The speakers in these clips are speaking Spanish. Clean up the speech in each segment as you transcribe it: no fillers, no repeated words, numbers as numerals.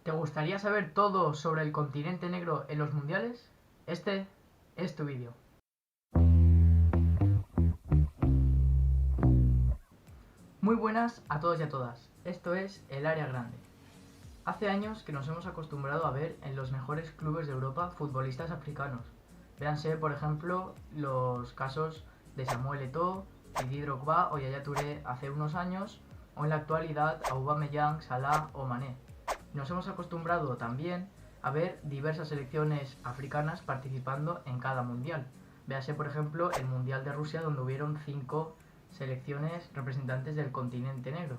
¿Te gustaría saber todo sobre el continente negro en los mundiales? Este es tu vídeo. Muy buenas a todos y a todas. Esto es El Área Grande. Hace años que nos hemos acostumbrado a ver en los mejores clubes de Europa futbolistas africanos. Véanse, por ejemplo, los casos de Samuel Eto'o, Didier Drogba o Yaya Touré hace unos años, o en la actualidad a Aubameyang, Salah o Mané. Nos hemos acostumbrado también a ver diversas selecciones africanas participando en cada mundial. Véase, por ejemplo, el Mundial de Rusia, donde hubieron 5 selecciones representantes del continente negro.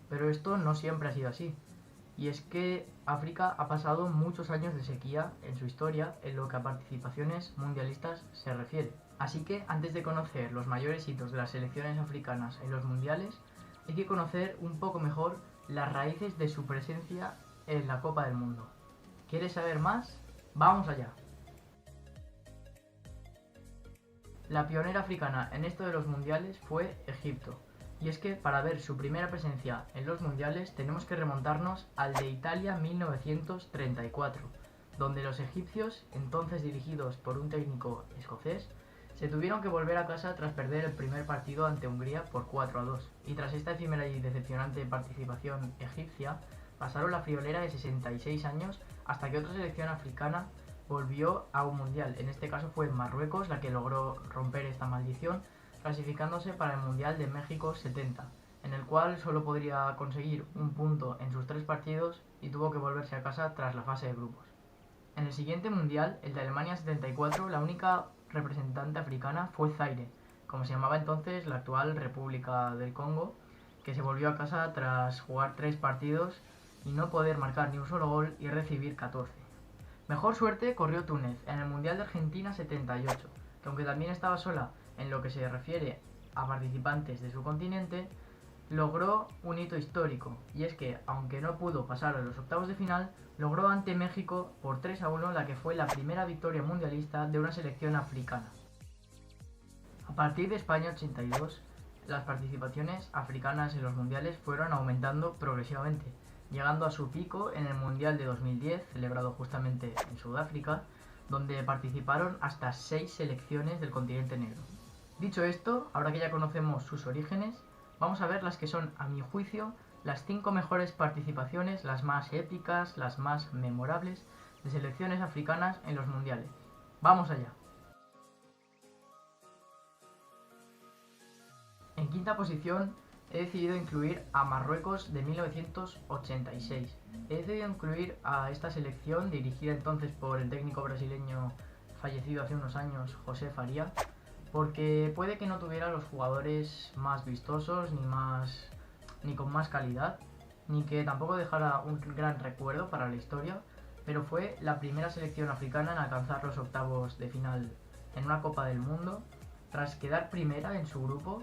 Pero esto no siempre ha sido así. Y es que África ha pasado muchos años de sequía en su historia en lo que a participaciones mundialistas se refiere. Así que antes de conocer los mayores hitos de las selecciones africanas en los mundiales, hay que conocer un poco mejor las raíces de su presencia en la Copa del Mundo. ¿Quieres saber más? ¡Vamos allá! La pionera africana en esto de los mundiales fue Egipto. Y es que para ver su primera presencia en los mundiales tenemos que remontarnos al de Italia 1934, donde los egipcios, entonces dirigidos por un técnico escocés, se tuvieron que volver a casa tras perder el primer partido ante Hungría por 4-2. Y tras esta efímera y decepcionante participación egipcia, pasaron la friolera de 66 años hasta que otra selección africana volvió a un mundial. En este caso fue Marruecos la que logró romper esta maldición, clasificándose para el Mundial de México 70, en el cual solo podría conseguir un punto en sus 3 partidos y tuvo que volverse a casa tras la fase de grupos. En el siguiente Mundial, el de Alemania 74, la única representante africana fue Zaire, como se llamaba entonces la actual República del Congo, que se volvió a casa tras jugar 3 partidos y no poder marcar ni un solo gol y recibir 14. Mejor suerte corrió Túnez en el Mundial de Argentina 78, que aunque también estaba sola en lo que se refiere a participantes de su continente, logró un hito histórico, y es que, aunque no pudo pasar a los octavos de final, logró ante México por 3-1 la que fue la primera victoria mundialista de una selección africana. A partir de España 82, las participaciones africanas en los mundiales fueron aumentando progresivamente, llegando a su pico en el Mundial de 2010, celebrado justamente en Sudáfrica, donde participaron hasta 6 selecciones del continente negro. Dicho esto, ahora que ya conocemos sus orígenes, vamos a ver las que son, a mi juicio, las 5 mejores participaciones, las más épicas, las más memorables, de selecciones africanas en los mundiales. ¡Vamos allá! En quinta posición he decidido incluir a Marruecos de 1986. He decidido incluir a esta selección, dirigida entonces por el técnico brasileño fallecido hace unos años, José Faría, porque puede que no tuviera los jugadores más vistosos, ni con más calidad, ni que tampoco dejara un gran recuerdo para la historia, pero fue la primera selección africana en alcanzar los octavos de final en una Copa del Mundo, tras quedar primera en su grupo,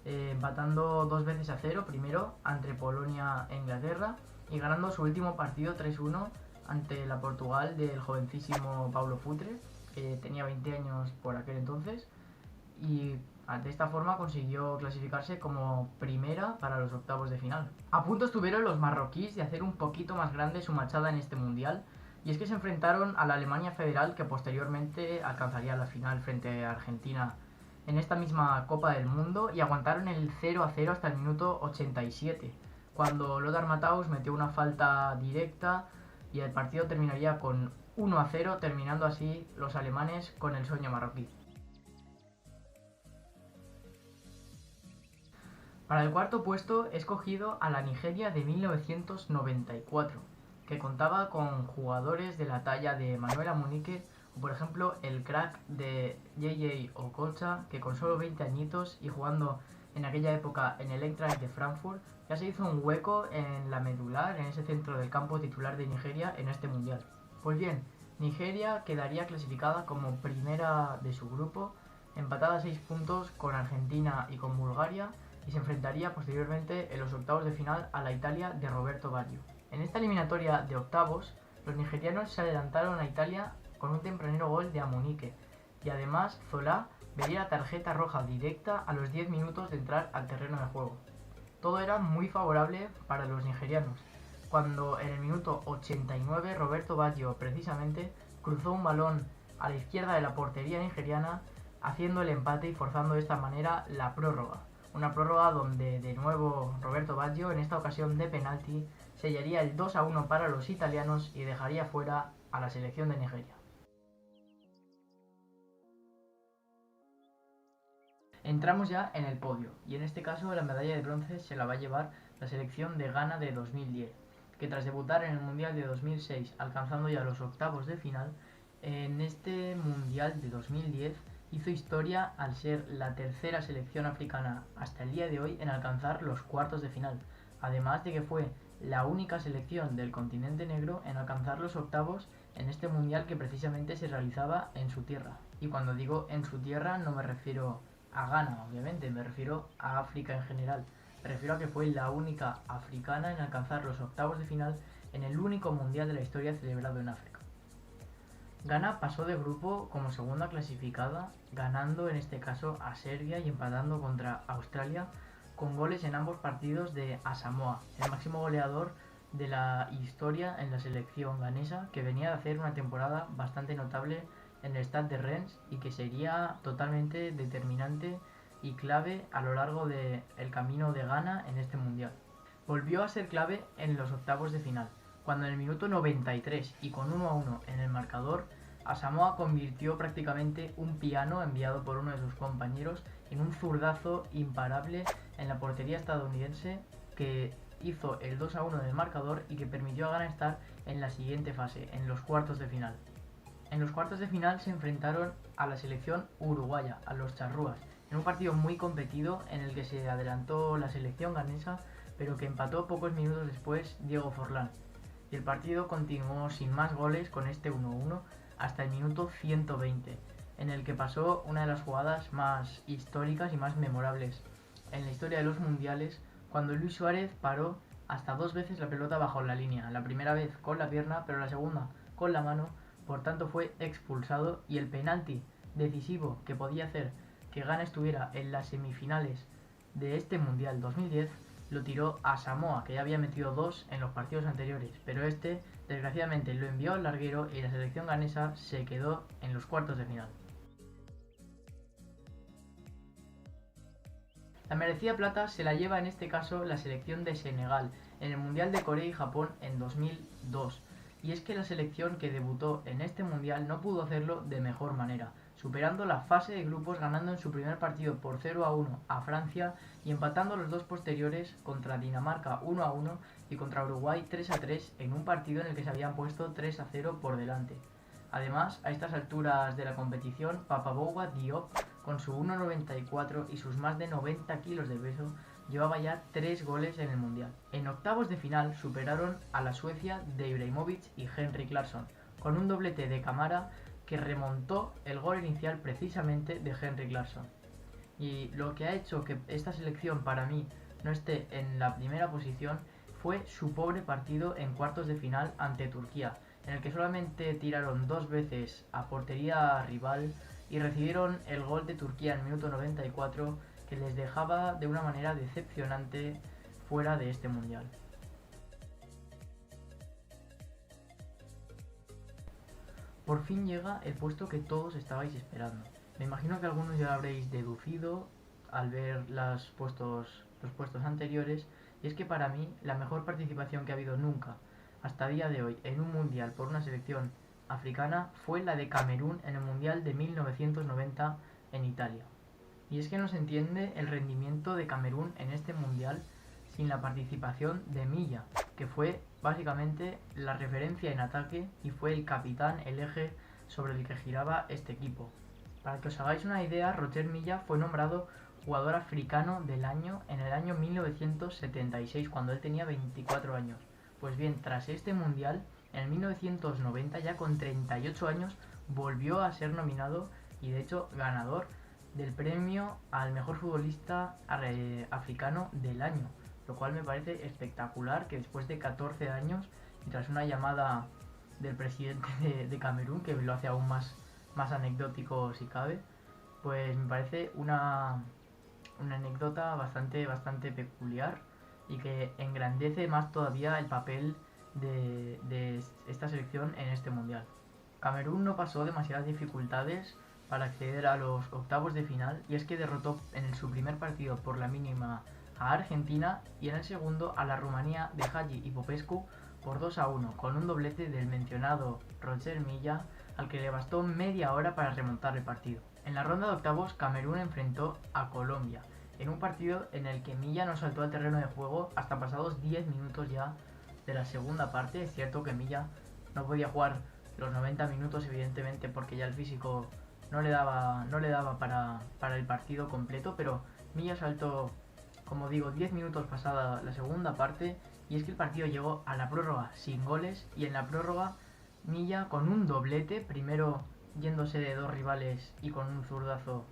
empatando 2-0, primero ante Polonia e Inglaterra, y ganando su último partido 3-1 ante la Portugal del jovencísimo Paulo Futre, que tenía 20 años por aquel entonces, y de esta forma consiguió clasificarse como primera para los octavos de final. A punto estuvieron los marroquíes de hacer un poquito más grande su machada en este mundial, y es que se enfrentaron a la Alemania Federal, que posteriormente alcanzaría la final frente a Argentina en esta misma Copa del Mundo, y aguantaron el 0-0 hasta el minuto 87, cuando Lothar Matthaus metió una falta directa y el partido terminaría con 1-0, terminando así los alemanes con el sueño marroquí. Para el cuarto puesto he escogido a la Nigeria de 1994, que contaba con jugadores de la talla de Manuel Amunike o por ejemplo el crack de JJ Okocha, que con solo 20 añitos y jugando en aquella época en el Eintracht de Frankfurt, ya se hizo un hueco en la medular, en ese centro del campo titular de Nigeria en este mundial. Pues bien, Nigeria quedaría clasificada como primera de su grupo, empatada a 6 puntos con Argentina y con Bulgaria, y se enfrentaría posteriormente en los octavos de final a la Italia de Roberto Baggio. En esta eliminatoria de octavos, los nigerianos se adelantaron a Italia con un tempranero gol de Amunike, y además Zola vería la tarjeta roja directa a los 10 minutos de entrar al terreno de juego. Todo era muy favorable para los nigerianos, cuando en el minuto 89 Roberto Baggio precisamente cruzó un balón a la izquierda de la portería nigeriana, haciendo el empate y forzando de esta manera la prórroga. Una prórroga donde de nuevo Roberto Baggio, en esta ocasión de penalti, sellaría el 2-1 para los italianos y dejaría fuera a la selección de Nigeria. Entramos ya en el podio, y en este caso la medalla de bronce se la va a llevar la selección de Ghana de 2010, que tras debutar en el Mundial de 2006 alcanzando ya los octavos de final, en este Mundial de 2010 hizo historia al ser la tercera selección africana hasta el día de hoy en alcanzar los cuartos de final, además de que fue la única selección del continente negro en alcanzar los octavos en este Mundial que precisamente se realizaba en su tierra. Y cuando digo en su tierra no me refiero a Ghana, obviamente, me refiero a África en general. Me refiero a que fue la única africana en alcanzar los octavos de final en el único mundial de la historia celebrado en África. Ghana pasó de grupo como segunda clasificada, ganando en este caso a Serbia y empatando contra Australia, con goles en ambos partidos de Asamoah, el máximo goleador de la historia en la selección ganesa, que venía de hacer una temporada bastante notable en el Stade de Rennes y que sería totalmente determinante y clave a lo largo del camino de Ghana en este mundial. Volvió a ser clave en los octavos de final, cuando en el minuto 93 y con 1-1 en el marcador, Asamoah convirtió prácticamente un piano enviado por uno de sus compañeros en un zurdazo imparable en la portería estadounidense que hizo el 2-1 en el marcador y que permitió a Ghana estar en la siguiente fase, en los cuartos de final. En los cuartos de final se enfrentaron a la selección uruguaya, a los charrúas, en un partido muy competido en el que se adelantó la selección ganesa, pero que empató pocos minutos después Diego Forlán. Y el partido continuó sin más goles con este 1-1 hasta el minuto 120, en el que pasó una de las jugadas más históricas y más memorables en la historia de los mundiales, cuando Luis Suárez paró hasta 2 veces la pelota bajo la línea, la primera vez con la pierna, pero la segunda con la mano. Por tanto fue expulsado y el penalti decisivo que podía hacer que Ghana estuviera en las semifinales de este Mundial 2010 lo tiró a Asamoah, que ya había metido 2 en los partidos anteriores, pero este desgraciadamente lo envió al larguero y la selección ganesa se quedó en los cuartos de final. La merecida plata se la lleva en este caso la selección de Senegal en el Mundial de Corea y Japón en 2002. Y es que la selección que debutó en este mundial no pudo hacerlo de mejor manera, superando la fase de grupos ganando en su primer partido por 0-1 a Francia y empatando los dos posteriores contra Dinamarca 1-1 y contra Uruguay 3-3 en un partido en el que se habían puesto 3-0 por delante. Además, a estas alturas de la competición, Papaboua Diop, con su 1,94 y sus más de 90 kilos de peso, llevaba ya 3 goles en el Mundial. En octavos de final superaron a la Suecia de Ibrahimovic y Henrik Larsson, con un doblete de Camara que remontó el gol inicial precisamente de Henrik Larsson. Y lo que ha hecho que esta selección para mí no esté en la primera posición fue su pobre partido en cuartos de final ante Turquía, en el que solamente tiraron 2 veces a portería rival y recibieron el gol de Turquía en el minuto 94, que les dejaba de una manera decepcionante fuera de este mundial. Por fin llega el puesto que todos estabais esperando. Me imagino que algunos ya lo habréis deducido al ver los puestos anteriores, y es que para mí la mejor participación que ha habido nunca hasta día de hoy en un mundial por una selección africana fue la de Camerún en el mundial de 1990 en Italia. Y es que no se entiende el rendimiento de Camerún en este mundial sin la participación de Milla, que fue básicamente la referencia en ataque y fue el capitán, el eje sobre el que giraba este equipo. Para que os hagáis una idea, Roger Milla fue nombrado jugador africano del año en el año 1976, cuando él tenía 24 años. Pues bien, tras este mundial, en el 1990, ya con 38 años, volvió a ser nominado y de hecho ganador del premio al mejor futbolista africano del año, lo cual me parece espectacular que después de 14 años y tras una llamada del presidente de Camerún, que lo hace aún más anecdótico si cabe, pues me parece una anécdota bastante peculiar y que engrandece más todavía el papel de esta selección en este mundial. Camerún no pasó demasiadas dificultades para acceder a los octavos de final, y es que derrotó en su primer partido por la mínima a Argentina y en el segundo a la Rumanía de Hagi y Popescu por 2-1, con un doblete del mencionado Roger Milla, al que le bastó media hora para remontar el partido. En la ronda de octavos, Camerún enfrentó a Colombia, en un partido en el que Milla no saltó al terreno de juego hasta pasados 10 minutos ya de la segunda parte. Es cierto que Milla no podía jugar los 90 minutos, evidentemente, porque ya el físico no le daba para el partido completo, pero Milla saltó, como digo, 10 minutos pasada la segunda parte, y es que el partido llegó a la prórroga sin goles, y en la prórroga Milla con un doblete, primero yéndose de dos rivales y con un zurdazo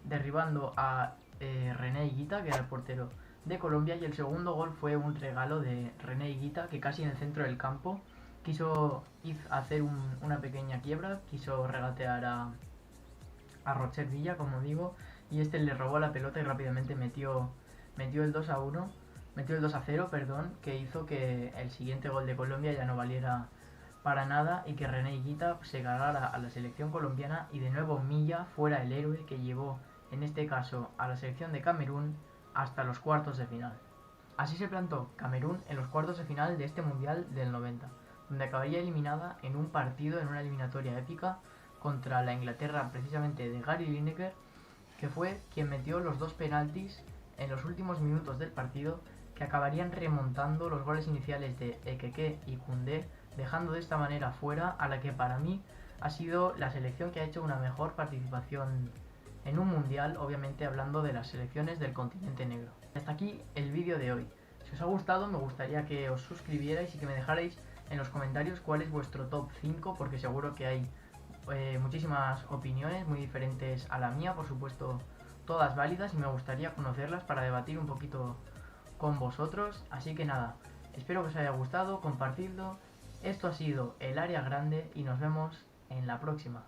derribando a René Higuita, que era el portero de Colombia, y el segundo gol fue un regalo de René Higuita, que casi en el centro del campo quiso hacer una pequeña quiebra, quiso regatear a Rocher Villa, como digo, y este le robó la pelota y rápidamente metió el 2-1, metió el 2-0, perdón, que hizo que el siguiente gol de Colombia ya no valiera para nada y que René Higuita se cargara a la selección colombiana, y de nuevo Milla fuera el héroe que llevó, en este caso, a la selección de Camerún hasta los cuartos de final. Así se plantó Camerún en los cuartos de final de este Mundial del 90, donde acabaría eliminada en un partido, en una eliminatoria épica, contra la Inglaterra precisamente de Gary Lineker, que fue quien metió los dos penaltis en los últimos minutos del partido, que acabarían remontando los goles iniciales de Ekeke y Koundé, dejando de esta manera fuera a la que para mí ha sido la selección que ha hecho una mejor participación en un mundial, obviamente hablando de las selecciones del continente negro. Hasta aquí el vídeo de hoy. Si os ha gustado, me gustaría que os suscribierais y que me dejarais en los comentarios cuál es vuestro top 5, porque seguro que hay muchísimas opiniones muy diferentes a la mía, por supuesto todas válidas, y me gustaría conocerlas para debatir un poquito con vosotros. Así que nada, espero que os haya gustado, compartidlo. Esto ha sido El Área Grande y nos vemos en la próxima.